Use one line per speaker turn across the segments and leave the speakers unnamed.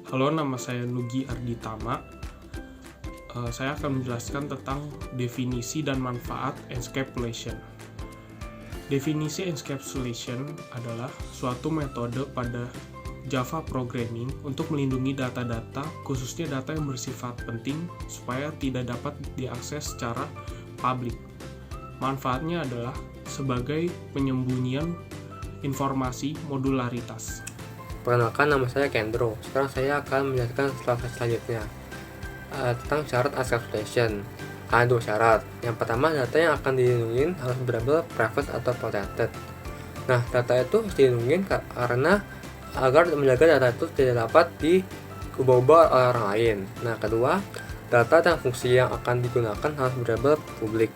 Halo, nama saya Nugi Arditama. Saya akan menjelaskan tentang definisi dan manfaat encapsulation. Definisi encapsulation adalah suatu metode pada Java programming untuk melindungi data-data, khususnya data yang bersifat penting, supaya tidak dapat diakses secara publik. Manfaatnya adalah sebagai penyembunyian informasi modularitas.
Perkenalkan, nama saya Kendro. Sekarang saya akan menjelaskan selanjutnya tentang syarat encapsulation. Ada dua syarat. Yang pertama, data yang akan dilindungi harus benar-benar private atau protected. Nah, data itu harus dilindungi karena agar menjaga data itu tidak dapat diubah-ubah oleh orang lain. Nah, kedua, data dan fungsi yang akan digunakan harus benar-benar publik.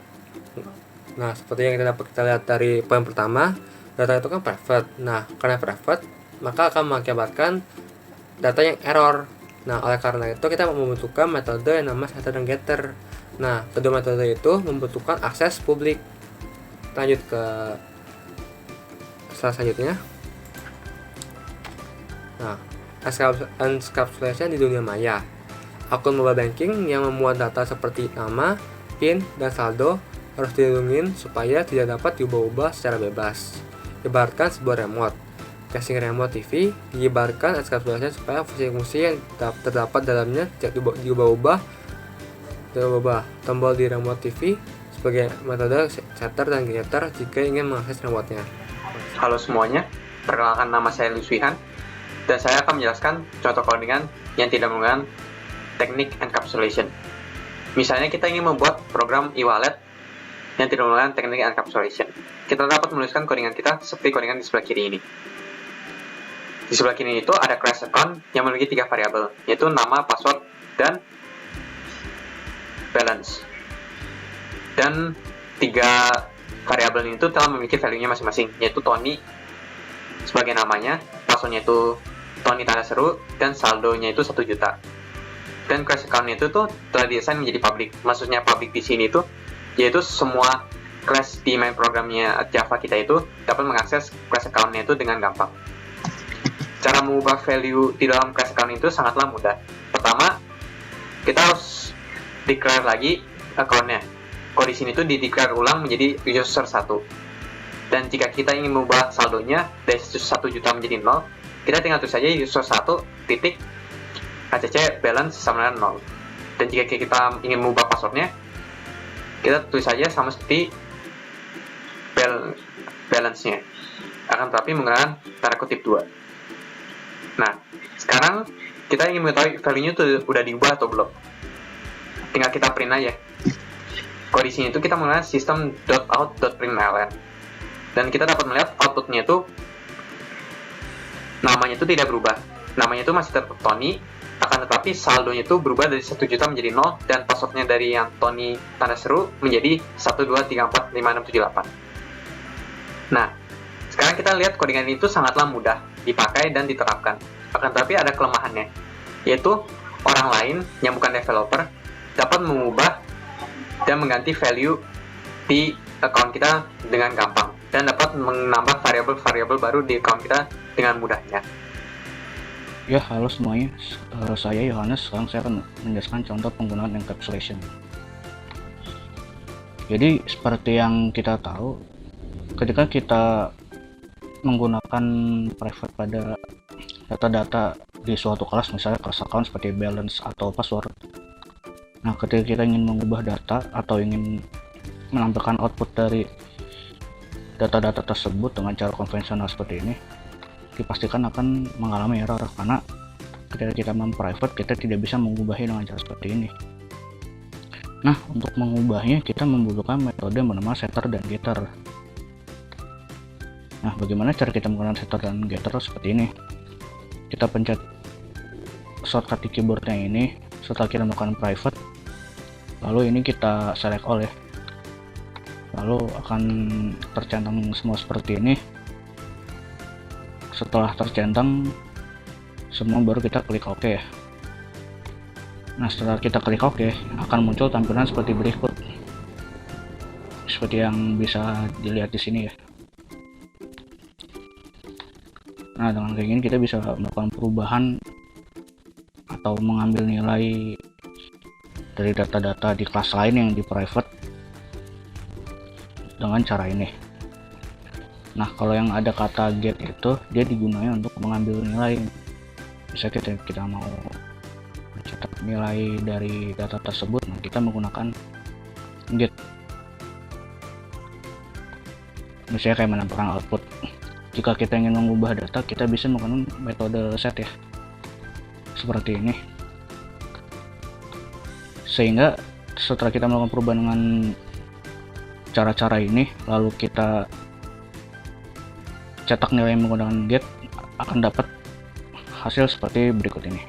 Nah, seperti yang kita lihat dari poin pertama, data itu kan private. Nah, karena private, maka akan mengakibatkan data yang error. Nah, oleh karena itu kita membutuhkan metode yang namanya setter dan getter. Nah, kedua metode itu membutuhkan akses publik. Lanjut ke slide selanjutnya. Nah, encapsulation di dunia maya. Akun mobile banking yang memuat data seperti nama, PIN, dan saldo harus dilindungi supaya tidak dapat diubah-ubah secara bebas. Ibaratkan sebuah remote. Casing remote TV diibaratkan encapsulation supaya fungsi-fungsi yang terdapat dalamnya tidak diubah-ubah. Tombol di remote TV sebagai metode setter dan getter jika ingin mengakses remote-nya.
Halo semuanya, perkenalkan nama saya Luswihan dan saya akan menjelaskan contoh codingan yang tidak menggunakan teknik encapsulation. Misalnya kita ingin membuat program e-wallet yang tidak menggunakan teknik encapsulation. Kita dapat menuliskan codingan kita seperti codingan di sebelah kiri ini. Di sebelah kiri itu ada class account yang memiliki 3 variabel, yaitu nama, password, dan balance. Dan 3 variabel ini telah memiliki value-nya masing-masing, yaitu Tony sebagai namanya, password-nya itu Tony tanda seru, dan saldonya itu 1 juta. Dan class account-nya itu telah didesain menjadi public. Maksudnya public di sini itu yaitu semua class di main programnya Java kita itu dapat mengakses class account-nya itu dengan gampang. Cara mengubah value di dalam class account itu sangatlah mudah. Pertama, kita harus declare lagi account-nya. Kalau di sini tuh di-declare ulang menjadi user 1. Dan jika kita ingin mengubah saldonya dari 1 juta menjadi 0, kita tinggal tulis saja user 1 titik HCC balance sama dengan 0. Dan jika kita ingin mengubah passwordnya, kita tulis saja sama seperti balance-nya. Akan tetapi menggunakan tanda kutip 2. Nah, sekarang kita ingin mengetahui value-nya itu udah diubah atau belum. Tinggal kita print aja. Kalau di sini itu kita menggunakan system.out.println. Dan kita dapat melihat output-nya itu namanya itu tidak berubah. Namanya itu masih tetap Tony, akan tetapi saldonya itu berubah dari 1 juta menjadi 0 dan passwordnya dari yang Tony tanda seru menjadi 12345678. Nah, sekarang kita lihat codingan itu sangatlah mudah dipakai dan diterapkan. Akan tetapi ada kelemahannya, yaitu orang lain yang bukan developer dapat mengubah dan mengganti value di account kita dengan gampang dan dapat menambah variabel-variabel baru di account kita dengan mudahnya.
Ya, halo semuanya. Saya Yohanes. Sekarang saya akan menjelaskan contoh penggunaan encapsulation. Jadi, seperti yang kita tahu, ketika kita menggunakan private pada data-data di suatu kelas, misalnya kelas account seperti balance atau password. Nah, ketika kita ingin mengubah data atau ingin menampilkan output dari data-data tersebut dengan cara konvensional seperti ini, dipastikan akan mengalami error karena ketika kita memprivate kita tidak bisa mengubahnya dengan cara seperti ini. Nah, untuk mengubahnya kita membutuhkan metode yang bernama setter dan getter. Nah, bagaimana cara kita menggunakan setter dan getter seperti ini? Kita pencet shortcut di keyboardnya ini setelah kita melakukan private, lalu ini kita select all ya, lalu akan tercentang semua seperti ini. Setelah tercentang semua baru kita klik OK ya. Nah, setelah kita klik OK akan muncul tampilan seperti berikut, seperti yang bisa dilihat di sini ya. Nah, dengan kayak gini kita bisa melakukan perubahan atau mengambil nilai dari data-data di kelas lain yang di private dengan cara ini. Nah, kalau yang ada kata get itu dia digunakan untuk mengambil nilai. Misalnya kita mau mencetak nilai dari data tersebut, nah kita menggunakan get. Misalnya kayak menampilkan output. Jika kita ingin mengubah data, kita bisa menggunakan metode set ya, seperti ini. Sehingga setelah kita melakukan perubahan dengan cara-cara ini, lalu kita cetak nilai menggunakan get, akan dapat hasil seperti berikut ini.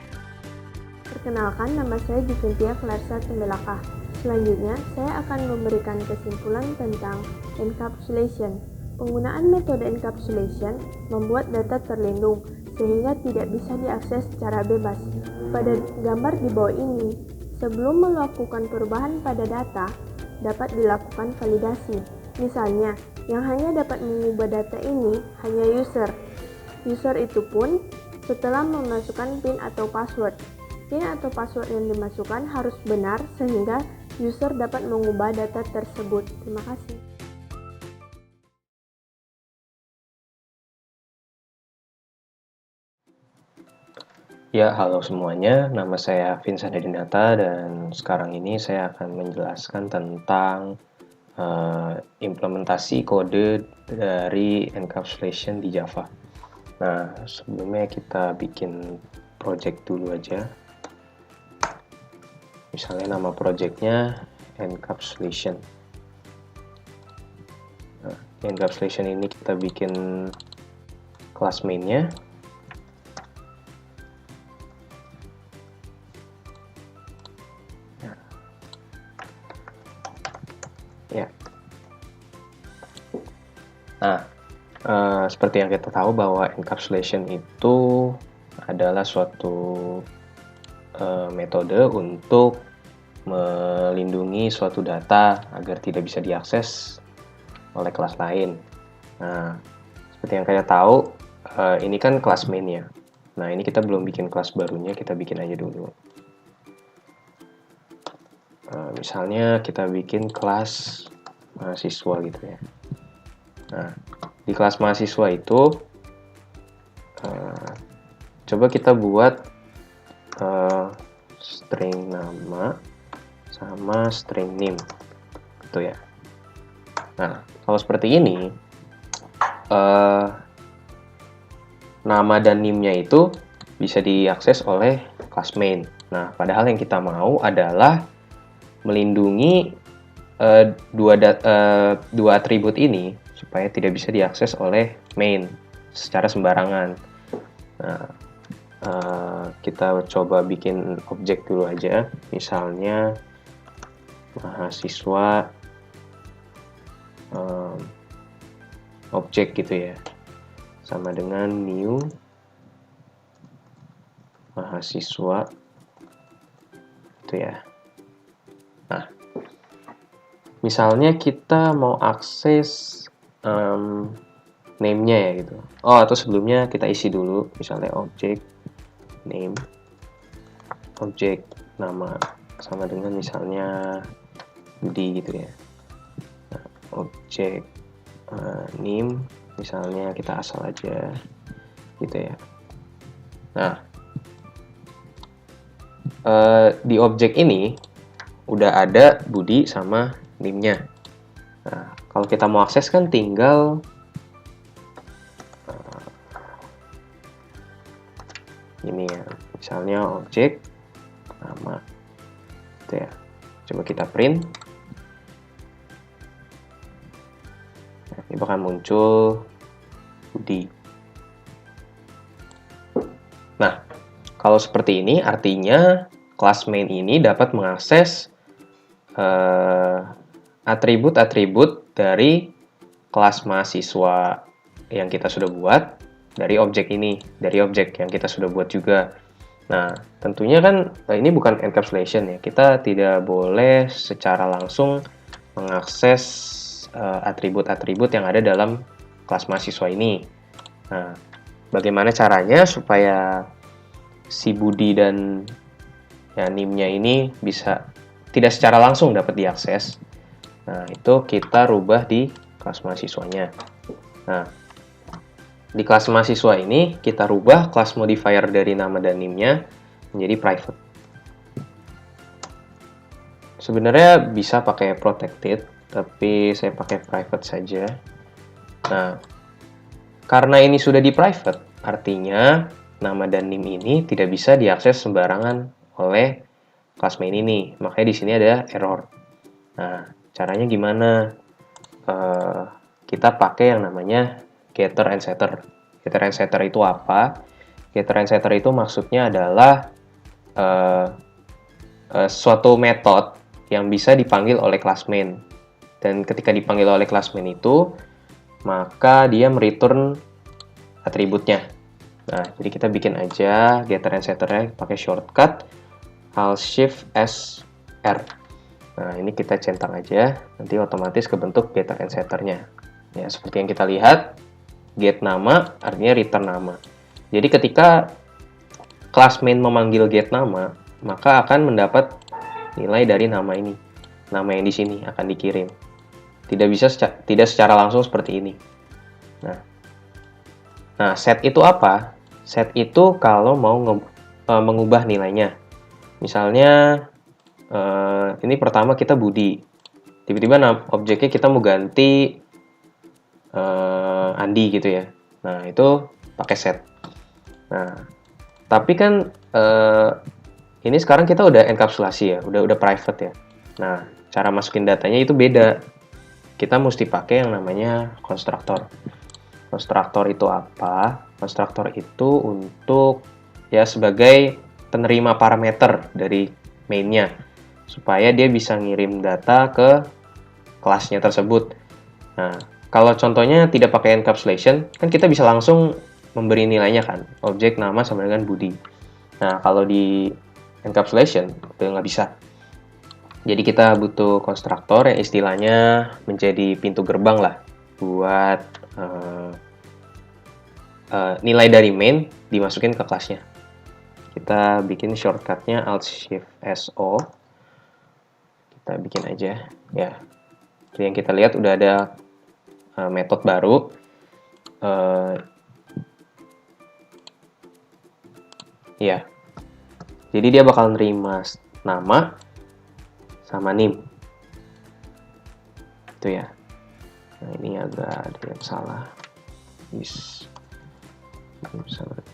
Perkenalkan, nama saya Juventia Clarissa Tembelaka. Selanjutnya, saya akan memberikan kesimpulan tentang encapsulation. Penggunaan metode encapsulation membuat data terlindung sehingga tidak bisa diakses secara bebas. Pada gambar di bawah ini, sebelum melakukan perubahan pada data, dapat dilakukan validasi. Misalnya, yang hanya dapat mengubah data ini hanya user. User itu pun setelah memasukkan PIN atau password. PIN atau password yang dimasukkan harus benar sehingga user dapat mengubah data tersebut. Terima kasih.
Ya, halo semuanya. Nama saya Vincent Hadinata dan sekarang ini saya akan menjelaskan tentang implementasi kode dari encapsulation di Java. Nah, sebelumnya kita bikin project dulu aja. Misalnya nama projectnya encapsulation. Nah, encapsulation ini kita bikin kelas mainnya. Ya. Nah, seperti yang kita tahu bahwa encapsulation itu adalah suatu metode untuk melindungi suatu data agar tidak bisa diakses oleh kelas lain. Nah, seperti yang kita tahu, ini kan kelas main ya. Nah, ini kita belum bikin kelas barunya, kita bikin aja dulu. Misalnya kita bikin kelas mahasiswa gitu ya. Nah, di kelas mahasiswa itu coba kita buat string nama sama string name gitu ya. Nah, kalau seperti ini nama dan name-nya itu bisa diakses oleh kelas main. Nah, padahal yang kita mau adalah melindungi dua atribut ini supaya tidak bisa diakses oleh main secara sembarangan. Nah, kita coba bikin objek dulu aja, misalnya mahasiswa objek gitu ya, sama dengan new mahasiswa itu ya. Nah, misalnya kita mau akses name-nya ya gitu. Oh, atau sebelumnya kita isi dulu, misalnya objek name, objek nama sama dengan misalnya Budi gitu ya. Nah, objek name misalnya kita asal aja gitu ya. Nah, di objek ini udah ada Budi sama name-nya. Nah, kalau kita mau akses kan tinggal ini ya, misalnya objek nama gitu ya. Coba kita print. Nah, ini bakal muncul Budi. Nah, kalau seperti ini artinya kelas main ini dapat mengakses atribut-atribut dari kelas mahasiswa yang kita sudah buat dari objek ini, dari objek yang kita sudah buat juga. Nah, tentunya kan ini bukan encapsulation ya. Kita tidak boleh secara langsung mengakses atribut-atribut yang ada dalam kelas mahasiswa ini. Nah, bagaimana caranya supaya si Budi dan ya NIM-nya ini bisa tidak secara langsung dapat diakses. Nah, itu kita rubah di kelas mahasiswanya. Nah, di kelas mahasiswa ini kita rubah kelas modifier dari nama dan NIM-nya menjadi private. Sebenarnya bisa pakai protected, tapi saya pakai private saja. Nah, karena ini sudah di private, artinya nama dan NIM ini tidak bisa diakses sembarangan oleh kelas main ini. Makanya di sini ada error. Nah, caranya gimana? Kita pakai yang namanya getter and setter. Getter and setter itu apa? Getter and setter itu maksudnya adalah suatu metode yang bisa dipanggil oleh kelas main. Dan ketika dipanggil oleh kelas main itu, maka dia mereturn atributnya. Nah, jadi kita bikin aja getter and setternya pakai shortcut Alt Shift S R. Nah, ini kita centang aja, nanti otomatis kebentuk getter and setternya. Ya, seperti yang kita lihat, get nama artinya return nama. Jadi ketika kelas main memanggil get nama, maka akan mendapat nilai dari nama ini. Nama yang di sini akan dikirim. Tidak secara langsung seperti ini. Nah, set itu apa? Set itu kalau mau mengubah nilainya. Misalnya, ini pertama kita Budi. Tiba-tiba objeknya kita mau ganti Andi gitu ya. Nah, itu pakai set. Nah, tapi kan ini sekarang kita udah enkapsulasi ya, udah private ya. Nah, cara masukin datanya itu beda. Kita mesti pakai yang namanya konstruktor. Konstruktor itu apa? Konstruktor itu untuk ya sebagai penerima parameter dari mainnya supaya dia bisa ngirim data ke kelasnya tersebut. Nah, kalau contohnya tidak pakai encapsulation, kan kita bisa langsung memberi nilainya kan, objek nama sama dengan Budi. Nah, kalau di encapsulation itu nggak bisa. Jadi kita butuh konstruktor yang istilahnya menjadi pintu gerbang lah buat nilai dari main dimasukin ke kelasnya. Kita bikin shortcutnya Alt Shift SO. Kita bikin aja ya. Seperti yang kita lihat udah ada metode baru. Ya. Jadi dia bakal nerima nama sama NIM. Itu ya. Nah, ini agak ada yang salah. Bisa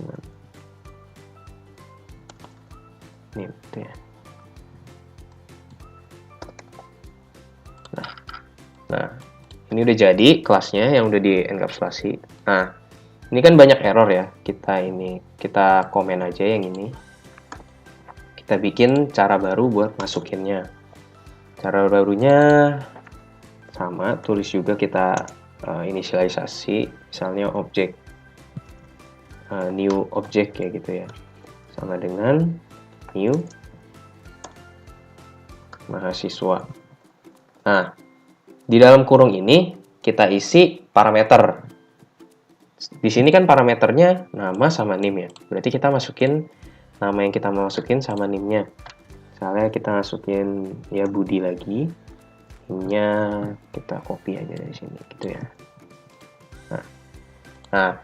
dengan NIM itu ya. Nah, ini udah jadi kelasnya yang udah dienkapsulasi. Nah, ini kan banyak error ya. Kita komen aja yang ini. Kita bikin cara baru buat masukinnya. Cara barunya sama, tulis juga kita inisialisasi, misalnya objek new object ya gitu ya. Sama dengan new mahasiswa. Nah, di dalam kurung ini kita isi parameter. Di sini kan parameternya nama sama NIM ya. Berarti kita masukin nama yang kita mau masukin sama NIM-nya. Misalnya kita masukin ya Budi lagi. NIM-nya kita copy aja dari sini gitu ya. Nah,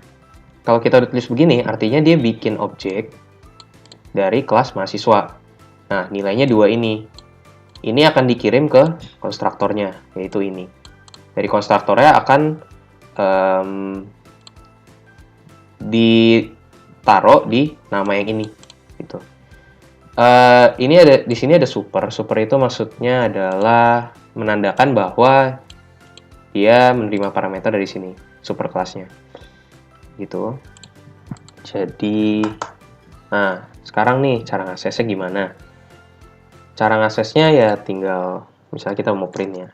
kalau kita udah tulis begini, artinya dia bikin objek dari kelas mahasiswa. Nah, nilainya 2 ini. Ini akan dikirim ke konstruktornya, yaitu ini. Dari konstruktornya akan ditaruh di nama yang ini, gitu. Ini di sini ada super. Super itu maksudnya adalah menandakan bahwa dia menerima parameter dari sini, super kelasnya, gitu. Jadi, nah sekarang nih cara ngaksesnya gimana? Cara ngaksesnya ya tinggal, misalnya kita mau print ya.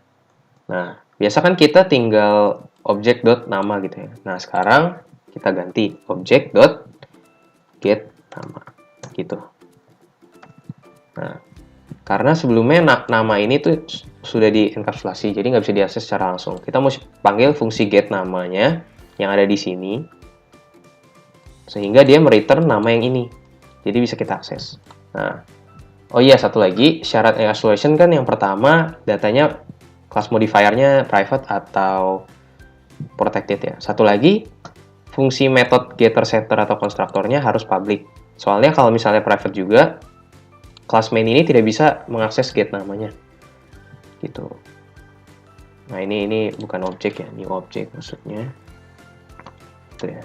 Nah, biasa kan kita tinggal objek.nama gitu ya. Nah, sekarang kita ganti objek.getNama gitu. Nah, karena sebelumnya nama ini tuh sudah dienkapsulasi, jadi nggak bisa diakses secara langsung. Kita mau panggil fungsi getNamanya yang ada di sini, sehingga dia mereturn nama yang ini. Jadi bisa kita akses. Nah, Oh iya, satu lagi, syarat encapsulation kan yang pertama datanya class modifier-nya private atau protected ya. Satu lagi, fungsi method getter, setter, atau konstruktornya harus public. Soalnya kalau misalnya private juga, class main ini tidak bisa mengakses get namanya. Gitu. Nah, ini bukan objek ya, ini objek maksudnya. Itu ya.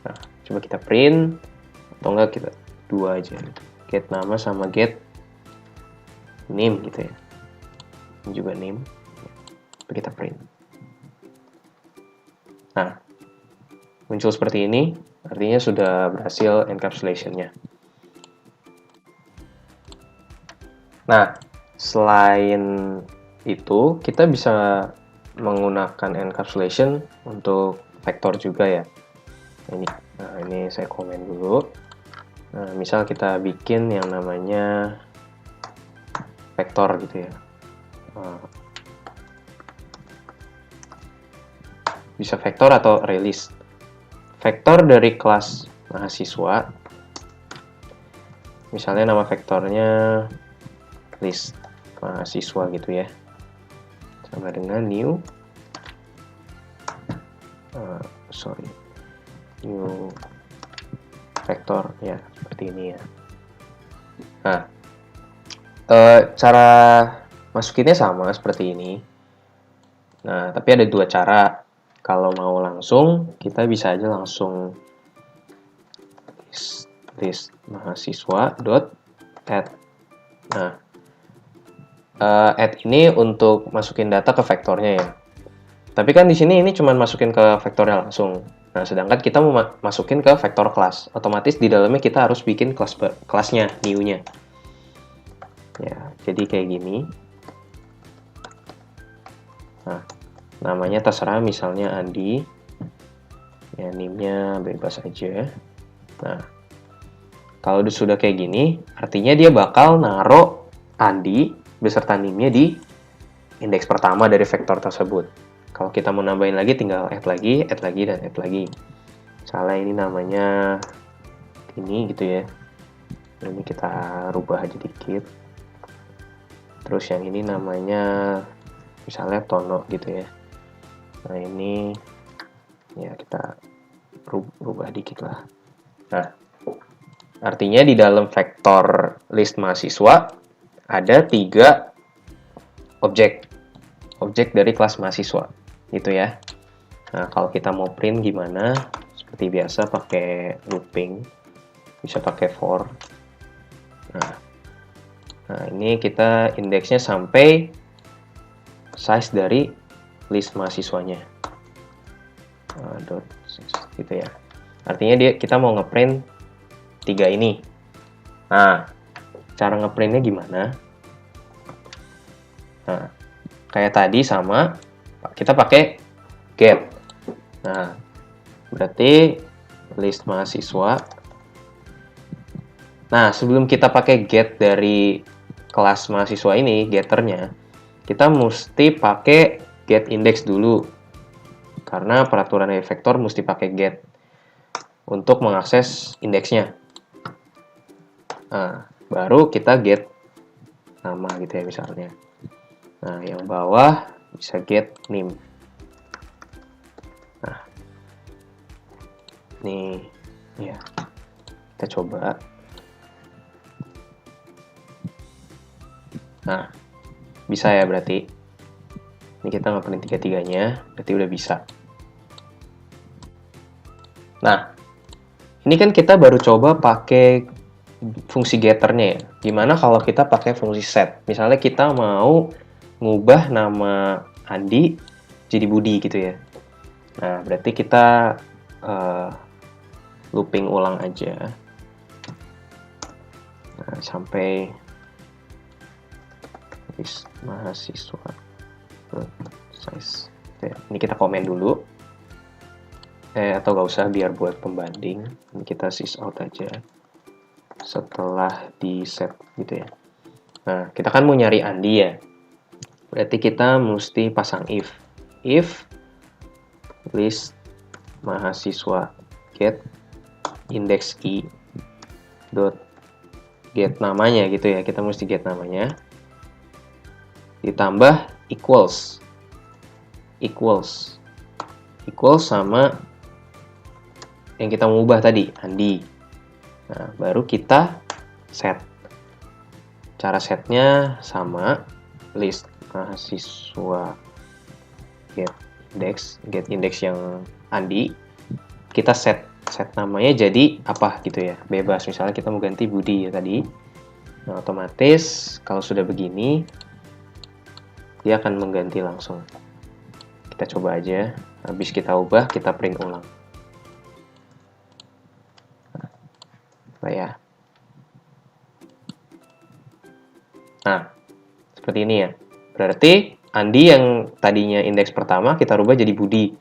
Nah, coba kita print, atau enggak kita dua aja gitu. Get nama sama get name gitu ya. Ini juga name. Coba kita print. Nah, muncul seperti ini, artinya sudah berhasil encapsulation-nya. Nah, selain itu, kita bisa menggunakan encapsulation untuk vektor juga ya. Ini saya komen dulu. Nah, misal kita bikin yang namanya vektor gitu ya. Bisa vektor atau release. Vektor dari kelas mahasiswa. Misalnya nama vektornya list mahasiswa gitu ya. Sama dengan new new vektor ya, seperti ini ya. Nah, cara masukinnya sama seperti ini. Nah, tapi ada dua cara. Kalau mau langsung, kita bisa aja langsung list mahasiswa dot add. Nah, add ini untuk masukin data ke vektornya ya. Tapi kan di sini ini cuma masukin ke vektornya langsung. Nah, sedangkan kita mau masukin ke vektor kelas. Otomatis di dalamnya kita harus bikin kelasnya, new-nya. Ya, jadi kayak gini. Nah, namanya terserah, misalnya Andi. Ya, name-nya bebas aja. Nah, kalau sudah kayak gini, artinya dia bakal naruh Andi beserta name-nya di indeks pertama dari vektor tersebut. Kalau kita mau nambahin lagi, tinggal add lagi, dan add lagi. Misalnya ini namanya ini gitu ya. Ini kita rubah aja dikit. Terus yang ini namanya misalnya Tono gitu ya. Nah, ini ya kita rubah dikit lah. Nah, artinya di dalam vektor list mahasiswa ada 3 objek dari kelas mahasiswa gitu ya. Nah, kalau kita mau print gimana? Seperti biasa pakai looping, bisa pakai for. Nah, ini kita indeksnya sampai size dari list mahasiswanya. Gitu ya. Artinya kita mau ngeprint 3 ini. Nah, cara ngeprintnya gimana? Nah, kayak tadi sama, kita pakai get. Nah, berarti list mahasiswa. Nah, sebelum kita pakai get dari kelas mahasiswa ini, getternya, kita mesti pakai get index dulu. Karena peraturan dari vektor mesti pakai get untuk mengakses indeksnya. Nah, baru kita get nama gitu ya misalnya. Nah, yang bawah bisa get name. Nah, nih, ya, kita coba. Nah, bisa ya berarti. Ini kita ngeprint 3-3-nya, berarti udah bisa. Nah, ini kan kita baru coba pakai fungsi getternya ya. Gimana kalau kita pakai fungsi set? Misalnya kita mau ngubah nama Andi jadi Budi gitu ya. Nah, berarti kita looping ulang aja. Nah, sampai mahasiswa size. Ini kita komen dulu. Atau nggak usah, biar buat pembanding. Ini kita sys out aja. Setelah di set gitu ya. Nah, kita kan mau nyari Andi ya. Berarti kita mesti pasang if. If list mahasiswa get index key dot get namanya gitu ya, kita mesti get namanya, ditambah equals sama yang kita mau ubah tadi, Andi. Nah, baru kita set. Cara setnya sama, list mahasiswa get index yang Andi, kita set namanya jadi apa gitu ya, bebas. Misalnya kita mau ganti Budi ya tadi. Nah, otomatis kalau sudah begini dia akan mengganti langsung. Kita coba aja, habis kita ubah kita print ulang. Nah, ya. Nah, seperti ini ya. Berarti Andi yang tadinya indeks pertama kita rubah jadi Budi.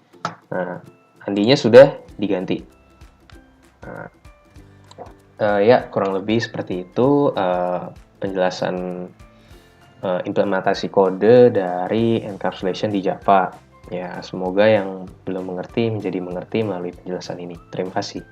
Nah, Andinya sudah diganti. Nah, ya kurang lebih seperti itu penjelasan implementasi kode dari encapsulation di Java. Ya, semoga yang belum mengerti menjadi mengerti melalui penjelasan ini. Terima kasih.